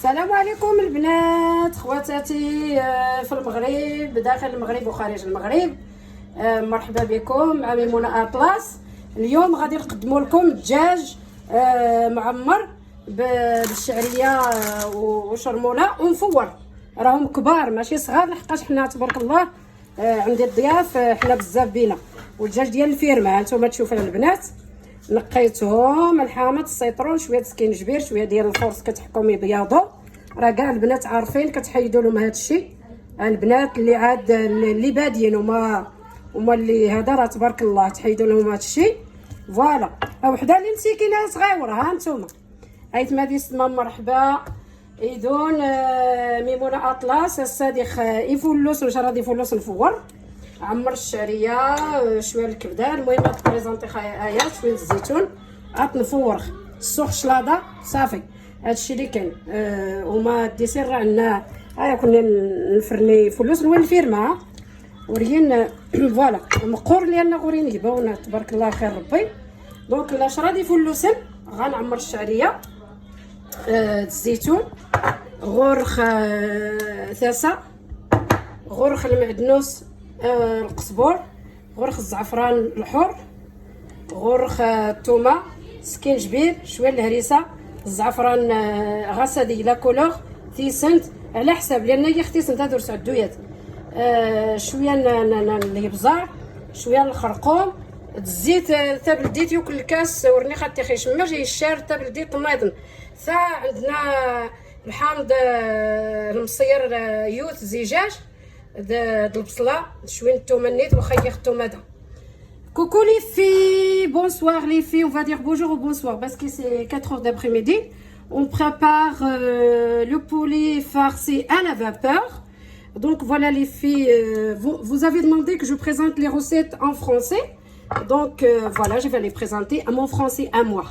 السلام عليكم البنات خواتاتي في المغرب داخل المغرب وخارج المغرب. مرحبا بكم مع ميمونه اطلس. اليوم غادي نقدموا لكم الدجاج معمر بالشعريه وشرموله ومفور. راهم كبار ماشي صغار، لحقاش حنا تبارك الله عندي الضياف حنا بزاف بينا. والدجاج ديال الفيرما هانتوما تشوفوا البنات، نقيتهم الحامض السيترون شويه سكينجبير شويه ديال الفورس كتحكم يبيضوا. راه كاع البنات عارفين كتحيدوا لهم هذا الشيء، البنات اللي عاد اللي بادين وما اللي هذا راه تبارك الله تحيدوا لهم هذا الشيء. فوالا وحده اللي مسكينه صغيره ها نتوما ايت مادي سما مرحبا ايدون ميمونه اطلس. الصديق يفلوس واش راضي يفلوس نفور عمر الشعريه شويه الكبده. المهم بريزونطي خايا ايات شويه الزيتون نفور السوق شلاضه صافي هادشي اللي كاين. وما الديسير راه عندنا هيا كنا نفرني فلوس نولي الفيرما وريين فوالا مقور لان غورين يباونا تبارك الله خير ربي. دونك لاش راضي فلوسن غنعمر الشعريه الزيتون غورخ ثاسه غورخ المعدنوس القزبور غورخ الزعفران الحر غورخ الثومه سكينجبير شويه الهريسه الزعفران غاسدي لا كولور تيسنت على حساب لان هي اختيسنت هادو سعدويات شويه الابزار شويه الخرقوم الزيت تابل ديت يوكل الكاس ورني خاطي خيشمر جاي الشار تابل ديت طماطم. ثا عندنا الحامض المصير يوت زجاج البصله شويه الثومه نيت وخيخ الثومه دا. Coucou les filles, bonsoir les filles, on va dire bonjour ou bonsoir parce que c'est 4h d'après-midi. On prépare le poulet farci à la vapeur. Donc voilà les filles, vous avez demandé que je présente les recettes en français. Donc voilà, je vais les présenter à mon français à moi.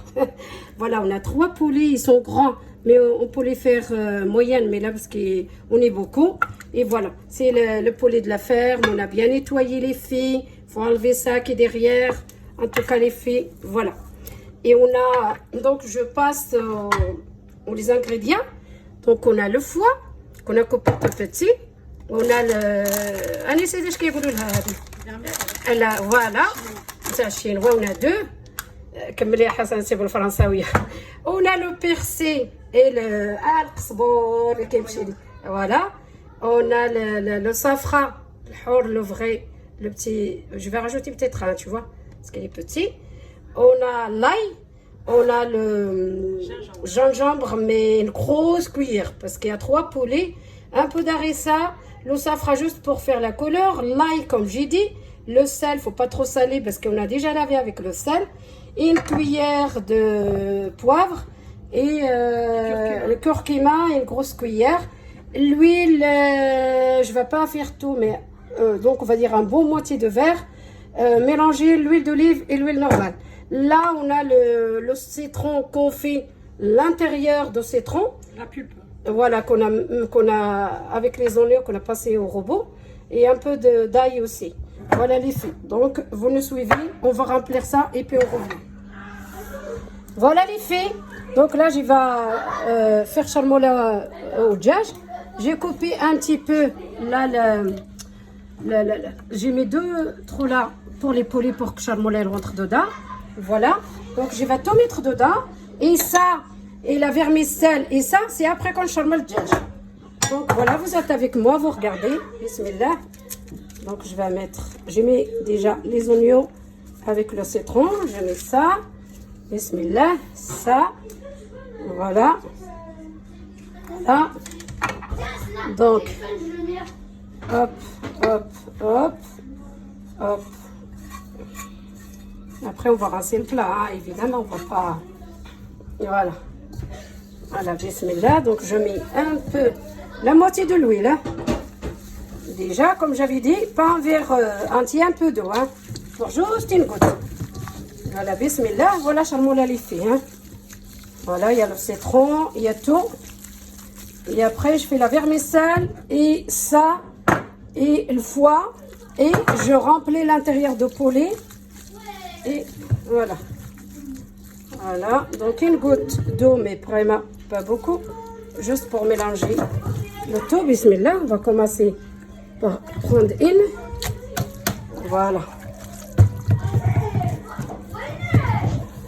Voilà, on a 3 poulets, ils sont grands, mais on peut les faire moyennes, mais là parce qu'on est beaucoup. Et voilà, c'est le poulet de la ferme, on a bien nettoyé les filles. Faut enlever ça qui est derrière, en tout cas les filles, voilà. Et on a, donc je passe les ingrédients. Donc on a le foie qu'on a coupé tout petit. On a le, allez c'est ce qu'il y a voilà, ça chinois on a 2. Comme les Hassan c'est pour le français. On a le persil et le القزبور الكيمشي. Voilà. On a le safran, le vrai. Le petit, je vais rajouter peut-être un, tu vois, parce qu'il est petit. On a l'ail, on a le gingembre, mais une grosse cuillère, parce qu'il y a 3 poulets, un peu d'harissa, le safran juste pour faire la couleur, l'ail comme j'ai dit, le sel, faut pas trop saler parce qu'on a déjà lavé avec le sel, et une cuillère de poivre, et le curcuma, une grosse cuillère. L'huile, je vais pas faire tout, mais donc on va dire un bon moitié de verre. Mélanger l'huile d'olive et l'huile normale. Là on a le citron confit, l'intérieur de citron, la pulpe, voilà qu'on a avec les oignons qu'on a passé au robot, et un peu d'ail aussi. Voilà les filles, donc vous nous suivez, on va remplir ça et puis on revient. Voilà les filles, donc là je vais faire charmola au djaj. J'ai coupé un petit peu là j'ai mis 2 trous là pour les poulets pour que charmola rentre dedans. Voilà, donc je vais tout mettre dedans, et ça et la vermicelle et ça c'est après qu'on charmole le djaj. Donc voilà, vous êtes avec moi, vous regardez. Bismillah. Donc je vais mettre, j'ai mis déjà les oignons avec le citron, je mets ça. Bismillah, ça. Voilà. Voilà. Donc hop, hop, hop, hop. Après on va rincer le plat, hein. Évidemment on va pas. Voilà. Voilà, bismillah. Donc je mets un peu, la moitié de l'huile, hein. Déjà comme j'avais dit, pas un verre entier, un peu d'eau, hein, pour juste une goutte. Voilà, bismillah. Voilà charmoula les filles, hein. Voilà, il y a le citron, il y a tout. Et après je fais la vermicelle et ça et le foie, et je remplis l'intérieur de poulet, et voilà. Voilà, donc une goutte d'eau, mais vraiment pas beaucoup. juste pour mélanger le tout. Bismillah, on va commencer par prendre une. Voilà.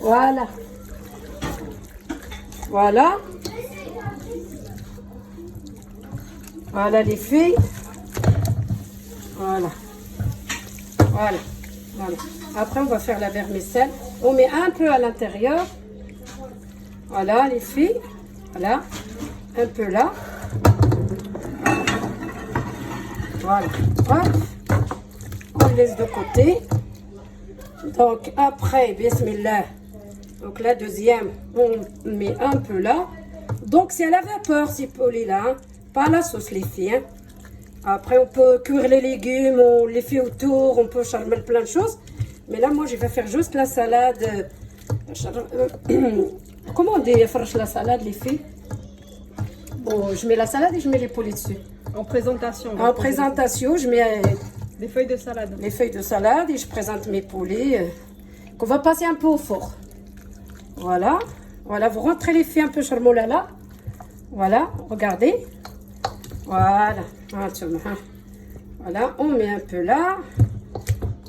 Voilà. Voilà. Voilà les filles. Voilà. Voilà. Voilà. Après, on va faire la vermicelle. On met un peu à l'intérieur. Voilà les filles. Voilà. Un peu là. Voilà. Hop. On laisse de côté. Donc après, bismillah. Donc la deuxième, on met un peu là. Donc c'est à la vapeur, c'est poli là. Hein. Pas la sauce les filles. Hein. Après on peut cuire les légumes, on les fait autour, on peut charmer plein de choses. Mais là moi je vais faire juste la salade. Comment on dit la salade les filles? Bon, je mets la salade et je mets les polis dessus. En présentation. En présentation, je mets des feuilles de salade. Les feuilles de salade et je présente mes poulets qu'on va passer un peu au four. Voilà. Voilà, vous rentrez les filles un peu sur le moulin là. Voilà, regardez. Voilà. Voilà, on met un peu là.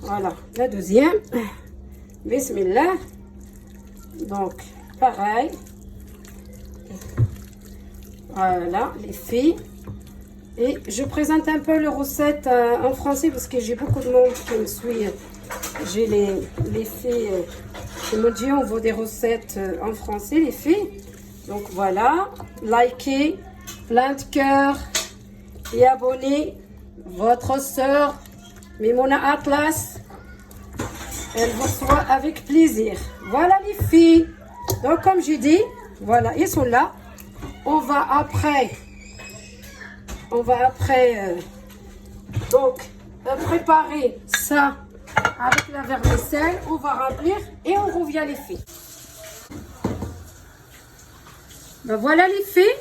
Voilà, la deuxième. Bismillah. Donc, pareil. Voilà, les filles. Et je présente un peu les recettes en français parce que j'ai beaucoup de monde qui me suit. J'ai les filles qui me disent on veut des recettes en français, les filles. Donc voilà, likez, plein de cœurs et abonnez votre soeur Mimouna Atlas. Elle vous reçoit avec plaisir. Voilà les filles. Donc comme j'ai dit, voilà, ils sont là. On va après donc préparer ça avec la vermicelle. On va remplir et on revient les filles. Ben voilà les filles.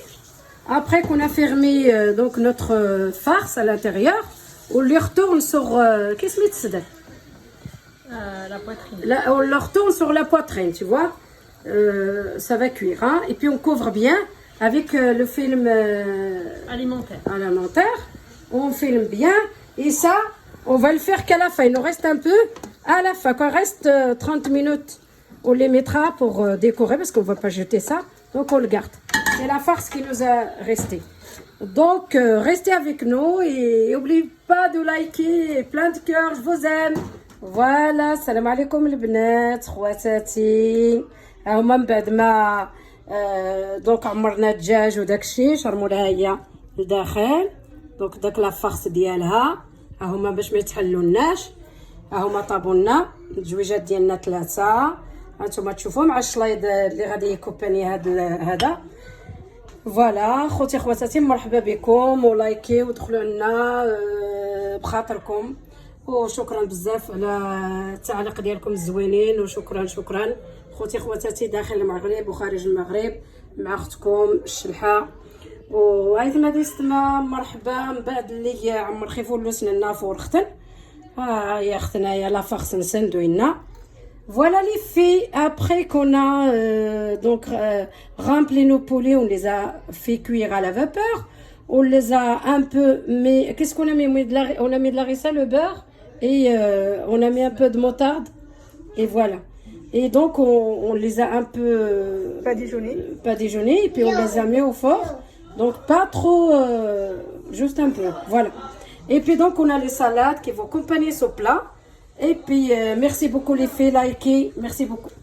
Après qu'on a fermé donc notre farce à l'intérieur, on les retourne sur qu'est-ce que c'est la poitrine. Là, on le retourne sur la poitrine, tu vois. Ça va cuire, hein. Et puis on couvre bien avec le film alimentaire. On filme bien et ça, on va le faire qu'à la fin. Il nous reste un peu à la fin. Quand il reste 30 minutes, on les mettra pour décorer parce qu'on ne va pas jeter ça. Donc on le garde. C'est la farce qui nous a resté. Donc restez avec nous et n'oubliez pas de liker. Plein de cœurs, je vous aime. Voilà, salam alaikum les bnat, خواتاتي. هما من بعد ما دونك عمرنا الدجاج وداكشي شرموا لها هي لداخل. دونك داك لا فارس ديالها ها هما باش ما يتحلوناش. ها هما طابوا لنا الجويجات ديالنا 3. هانتوما تشوفوا مع الشلايض اللي غادي يكوباني هذا. فوالا خوتي خواتاتي مرحبا بكم ولايكي ودخلوا عنا بخاطركم. وشكرا بزاف على التعليق ديالكم الزوينين وشكرا خوتي خواتاتي داخل المغرب وخارج المغرب مع اختكم الشلحه. وهاي ما ديستما مرحبا من بعد اللي عمر خيفو لوسنا نافور ختن. ها هي اختنا يا لا فارس نسندوينا. Voilà les filles, après qu'on a rempli nos poulets, on les a fait cuire à la vapeur, on les a un peu mis, qu'est-ce qu'on a mis? On a mis de la harissa, le beurre et on a mis un peu de moutarde et voilà. Et donc on les a un peu pas déjeuné et puis on les a mis au four, donc pas trop, juste un peu, voilà. Et puis donc on a les salades qui vont accompagner ce plat. Et puis, merci beaucoup les filles, likez, merci beaucoup.